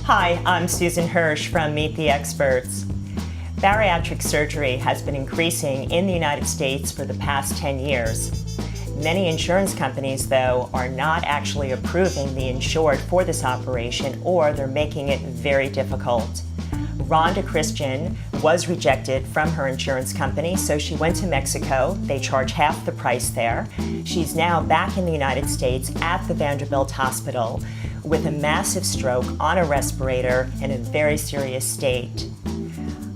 Hi, I'm Susan Hersh from Meet the Experts. Bariatric surgery has been increasing in the United States for the past 10 years. Many insurance companies, though, are not actually approving the insured for this operation, or they're making it very difficult. Rhonda Christian was rejected from her insurance company, so she went to Mexico. They charge half the price there. She's now back in the United States at the Vanderbilt Hospital with a massive stroke on a respirator in a very serious state.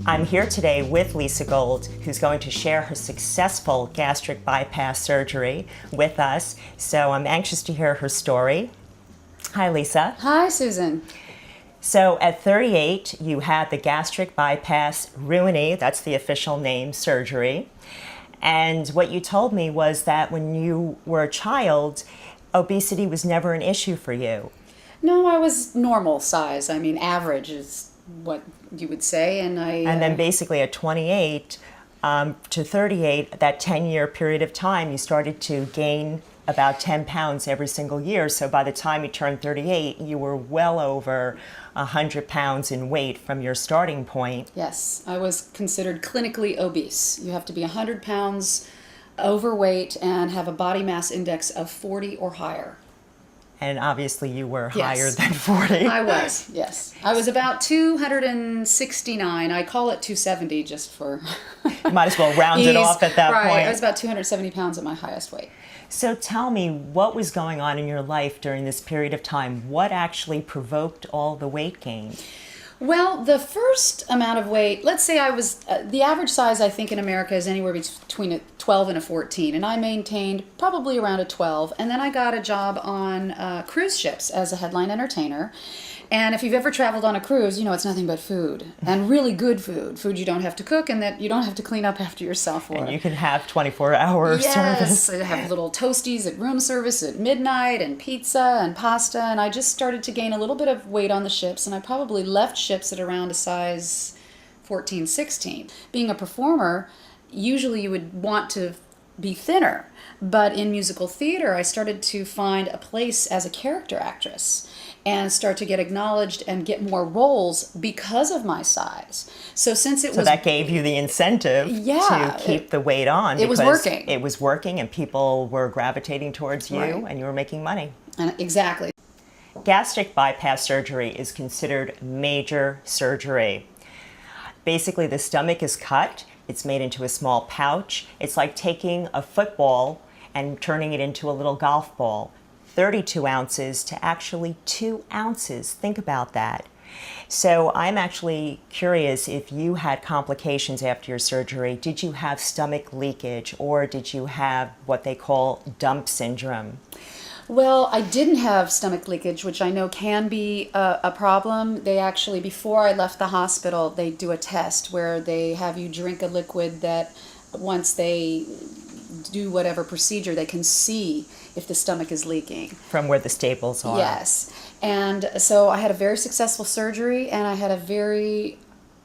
I'm here today with Lisa Gold, who's going to share her successful gastric bypass surgery with us. So I'm anxious to hear her story. Hi, Lisa. Hi, Susan. So at 38, you had the gastric bypass Roux-en-y, that's the official name, surgery. And what you told me was that when you were a child, obesity was never an issue for you. No, I was normal size. I mean, average is what you would say. And then basically at 28 to 38, that 10-year period of time, you started to gain about 10 pounds every single year. So by the time you turned 38, you were well over 100 pounds in weight from your starting point. Yes, I was considered clinically obese. You have to be 100 pounds overweight and have a body mass index of 40 or higher. And obviously you were Yes. higher than 40. I was, yes. I was about 269. I call it 270 just for You might as well round it off at that right. point. I was about 270 pounds at my highest weight. So tell me, what was going on in your life during this period of time? What actually provoked all the weight gain? Well, the first amount of weight, let's say I was, the average size I think in America is anywhere between a 12 and a 14, and I maintained probably around a 12, and then I got a job on cruise ships as a headline entertainer. And if you've ever traveled on a cruise, you know it's nothing but food, and really good food you don't have to cook and that you don't have to clean up after yourself for. And you can have 24-hour service. Yes, I have little toasties at room service at midnight and pizza and pasta, and I just started to gain a little bit of weight on the ships, and I probably left ships at around a size 14, 16. Being a performer, usually you would want to be thinner, but in musical theater I started to find a place as a character actress and start to get acknowledged and get more roles because of my size. So that gave you the incentive to keep the weight on. It was working. It was working and people were gravitating towards you, right. And you were making money. Exactly. Gastric bypass surgery is considered major surgery. Basically, the stomach is cut. It's made into a small pouch. It's like taking a football and turning it into a little golf ball. 32 ounces to actually 2 ounces. Think about that. So I'm actually curious if you had complications after your surgery. Did you have stomach leakage, or did you have what they call dump syndrome? Well, I didn't have stomach leakage, which I know can be a problem. They actually, before I left the hospital, they do a test where they have you drink a liquid that once they do whatever procedure, they can see if the stomach is leaking. From where the staples are. Yes. And so I had a very successful surgery, and I had a very,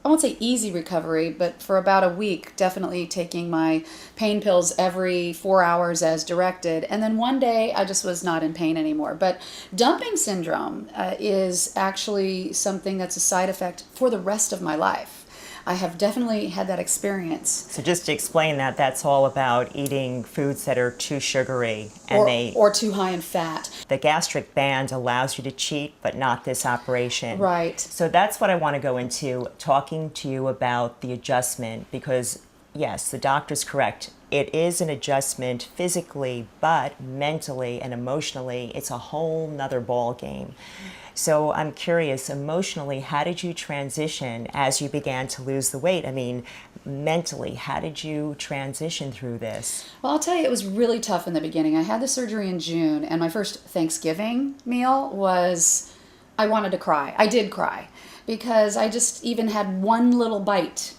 I won't say easy recovery, but for about a week, definitely taking my pain pills every 4 hours as directed. And then one day I just was not in pain anymore. But dumping syndrome is actually something that's a side effect for the rest of my life. I have definitely had that experience. So just to explain that, that's all about eating foods that are too sugary or too high in fat. The gastric band allows you to cheat, but not this operation. Right. So that's what I want to go into, talking to you about the adjustment, because yes, the doctor's correct. It is an adjustment physically, but mentally and emotionally, it's a whole nother ball game. So I'm curious, emotionally, how did you transition as you began to lose the weight? I mean, mentally, how did you transition through this? Well, I'll tell you, it was really tough in the beginning. I had the surgery in June, and my first Thanksgiving meal was, I wanted to cry. I did cry, because I just even had one little bite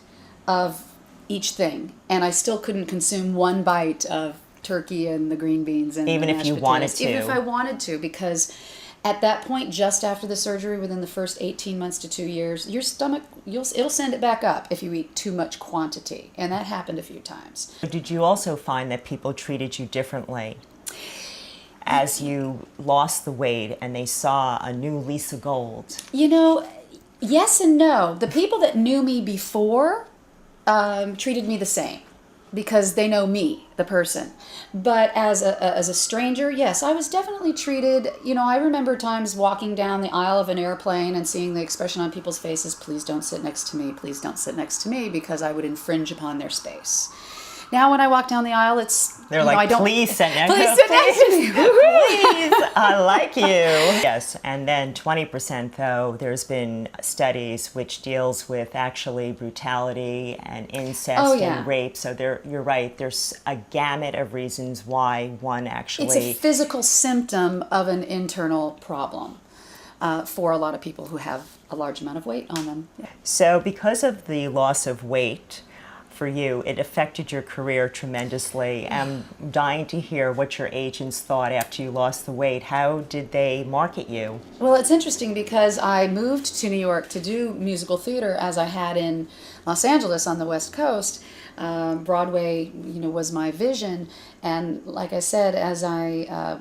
of each thing, and I still couldn't consume one bite of turkey and the green beans and even if you wanted to. Even if I wanted to, because at that point, just after the surgery, within the first 18 months to 2 years, your stomach, it'll send it back up if you eat too much quantity. And that happened a few times. Did you also find that people treated you differently as you lost the weight and they saw a new Lisa Gold? You know, Yes and no. The people that knew me before treated me the same because they know me, the person. But as a stranger, yes, I was definitely treated. I remember times walking down the aisle of an airplane and seeing the expression on people's faces, please don't sit next to me, please don't sit next to me, because I would infringe upon their space. Now, when I walk down the aisle, they're like, I don't, please sit next please sit next to me. Please, I like you. Yes, and then 20% though, there's been studies which deals with actually brutality and incest and rape. So you're right, there's a gamut of reasons why one actually... It's a physical symptom of an internal problem for a lot of people who have a large amount of weight on them. Yeah. So because of the loss of weight, for you, it affected your career tremendously. I'm dying to hear what your agents thought after you lost the weight. How did they market you? Well, it's interesting because I moved to New York to do musical theater as I had in Los Angeles on the West Coast. Broadway, was my vision. And like I said, as I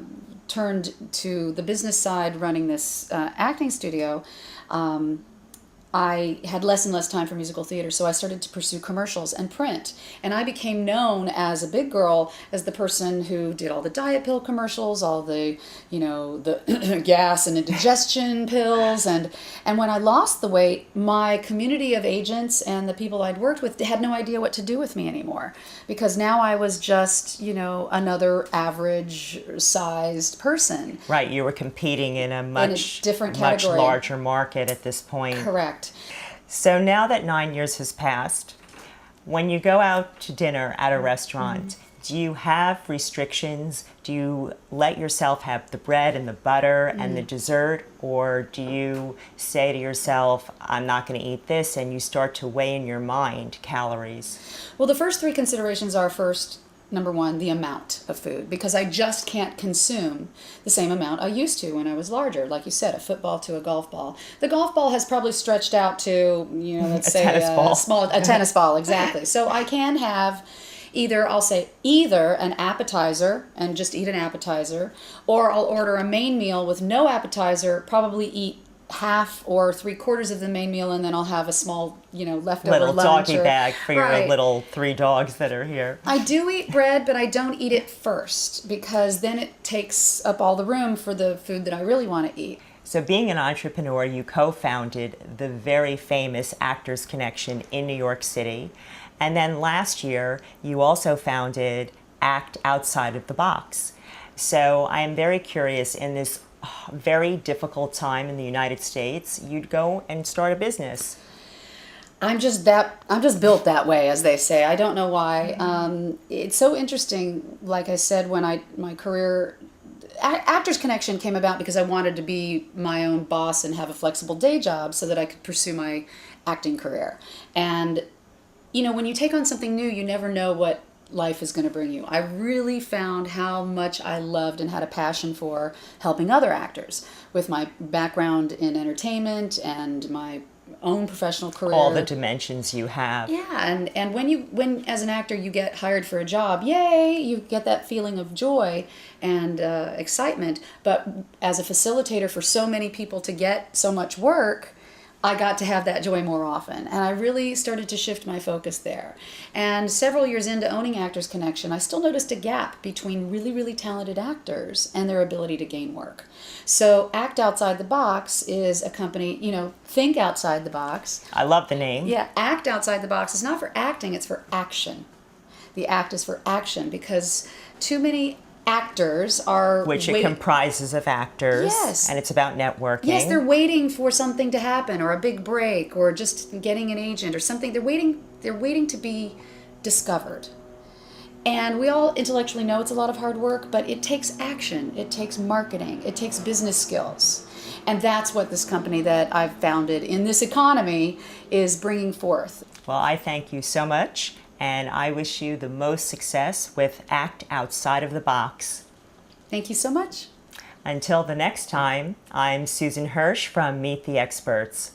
turned to the business side running this acting studio, I had less and less time for musical theater, so I started to pursue commercials and print. And I became known as a big girl, as the person who did all the diet pill commercials, all the, the gas and indigestion pills. And when I lost the weight, my community of agents and the people I'd worked with had no idea what to do with me anymore. Because now I was just, another average-sized person. Right, you were competing in a much different category. Much larger market at this point. Correct. So now that 9 years has passed, when you go out to dinner at a restaurant, do you have restrictions? Do you let yourself have the bread and the butter and the dessert? Or do you say to yourself, I'm not going to eat this, and you start to weigh in your mind calories? Well, the first three considerations are first, number one, the amount of food, because I just can't consume the same amount I used to when I was larger. Like you said, a football to a golf ball. The golf ball has probably stretched out to, let's say a tennis ball, exactly. So I can have either an appetizer and just eat an appetizer, or I'll order a main meal with no appetizer, probably eat half or 3/4 of the main meal, and then I'll have a small, leftover little lunch doggy bag for your little 3 dogs that are here. I do eat bread, but I don't eat it first, because then it takes up all the room for the food that I really want to eat. So being an entrepreneur, you co-founded the very famous Actors Connection in New York City. And then last year, you also founded Act Outside of the Box. So I am very curious, in this very difficult time in the United States, you'd go and start a business. I'm just built that way, as they say. I don't know why. It's so interesting. Like I said, when my career, Actors Connection came about because I wanted to be my own boss and have a flexible day job so that I could pursue my acting career. And when you take on something new, you never know what life is going to bring you. I really found how much I loved and had a passion for helping other actors with my background in entertainment and my own professional career. All the dimensions you have. Yeah, and when as an actor you get hired for a job, yay, you get that feeling of joy and excitement. But as a facilitator for so many people to get so much work, I got to have that joy more often, and I really started to shift my focus there. And several years into owning Actors Connection, I still noticed a gap between really, really talented actors and their ability to gain work. So Act Outside the Box is a company, think outside the box. I love the name. Yeah, Act Outside the Box is not for acting, it's for action. The act is for action, because too many actors are... Which it comprises of actors. Yes. And it's about networking. Yes, they're waiting for something to happen, or a big break, or just getting an agent or something. They're waiting to be discovered. And we all intellectually know it's a lot of hard work, but it takes action. It takes marketing. It takes business skills. And that's what this company that I've founded in this economy is bringing forth. Well, I thank you so much. And I wish you the most success with Act Outside of the Box. Thank you so much. Until the next time, I'm Susan Hersh from Meet the Experts.